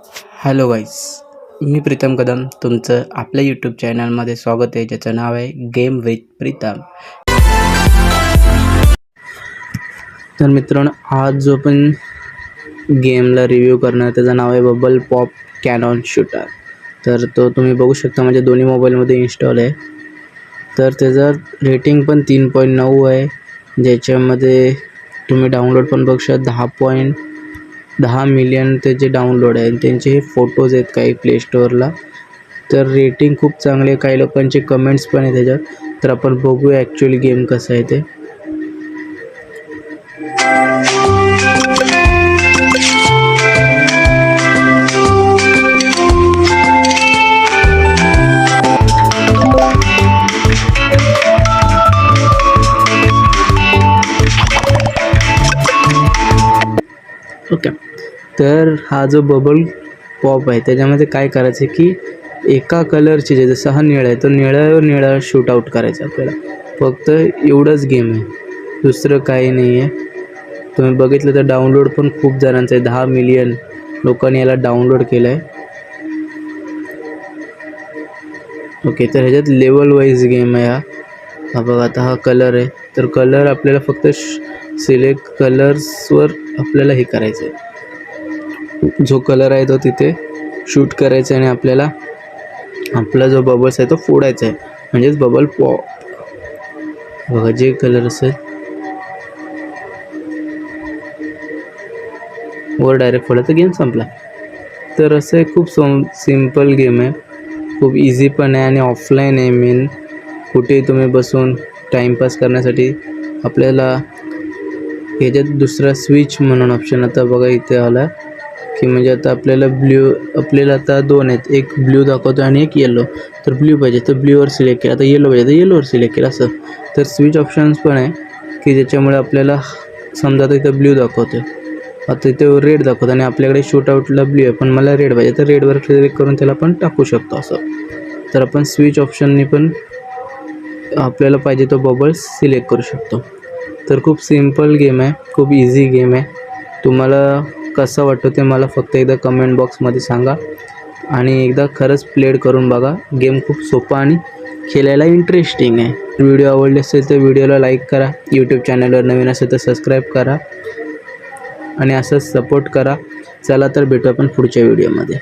Hello गाईस, मी प्रीतम कदम तुमचं आपल्या YouTube चॅनलमध्ये स्वागत आहे, ज्याचं नाव आहे गेम विथ प्रीतम. तर मित्रांनो, आज जो पण गेमला रिव्ह्यू करणार त्याचं नाव आहे बबल पॉप कॅनॉन शूटर. तर तो तुम्ही बघू शकता, म्हणजे दोन्ही मोबाईलमध्ये इन्स्टॉल आहे. तर त्याचं रेटिंग पण 3.9 आहे, ज्याच्यामध्ये तुम्ही डाउनलोड पण बघू शकता. 10 मिलियन त्याचे डाउनलोड आहे. त्यांचे हे फोटोज आहेत काही प्ले स्टोअरला. तर रेटिंग खूप चांगले, काही लोकांचे कमेंट्स पण आहे त्याच्यात. तर आपण बघूया ॲक्च्युअली गेम कसं आहे ते. ओके, तर हा जो बबल पॉप आहे त्याच्यामध्ये काय करायचं आहे की एका कलरची, जसं हा निळा आहे, तो निळा शूट आउट करायचा आपल्याला. फक्त एवढंच गेम आहे, दुसरं काही नाही आहे. तुम्ही बघितलं तर डाउनलोड पण खूप जणांचं आहे. 10 मिलियन लोकांनी याला डाउनलोड केलं आहे. ओके, तर ह्याच्यात लेवल वाईज गेम आहे हा बघा. आता हा कलर आहे, तर कलर आपल्याला फक्त सिलेक्ट कलर्सवर आपल्याला हे करायचं आहे. जो कलर आहे तो तिथे शूट करायचा आहे आणि आपल्याला आपला जो बबल्स आहे तो फोडायचा आहे, म्हणजेच बबल पॉप. बघा, जे कलर असेल वर डायरेक्ट फोडा तर गेम संपला. तर असं आहे, खूप सिम्पल गेम आहे, खूप इझी पण आहे आणि ऑफलाईन आहे. मेन कुठेही तुम्ही बसून टाईमपास करण्यासाठी. आपल्याला ह्याच्यात दुसरा स्विच म्हणून ऑप्शन आता बघा इथे आला, की म्हणजे आता आपल्याला आता दोन आहेत, एक ब्ल्यू दाखवतो आणि एक येलो. तर ब्ल्यू पाहिजे तर ब्ल्यूवर सिलेक्ट केलं, आता येलो पाहिजे तर येलोवर सिलेक्ट केलं असं. तर स्विच ऑप्शन्स पण आहे, की ज्याच्यामुळे आपल्याला समजा आता इथं ब्ल्यू दाखवतो, आता इथे रेड दाखवतो आणि आपल्याकडे शूट आउटला ब्ल्यू आहे, पण मला रेड पाहिजे तर रेडवर सिलेक्ट करून त्याला पण टाकू शकतो असं. तर आपण स्विच ऑप्शननी पण आपल्याला पाहिजे तो बबल सिलेक्ट करू शकतो. तर खूप सिम्पल गेम आहे, खूप इझी गेम आहे. तुम्हाला कसं वाटतं ते मला फक्त एकदा कमेंट बॉक्समध्ये सांगा आणि एकदा खरंच प्लेड करून बघा. गेम खूप सोपा आणि खेळायला इंटरेस्टिंग आहे. व्हिडिओ आवडले असेल तर व्हिडिओला लाईक करा, यूट्यूब चॅनलवर नवीन असेल तर सबस्क्राईब करा आणि असंच सपोर्ट करा. चला तर भेटू आपण पुढच्या व्हिडिओमध्ये.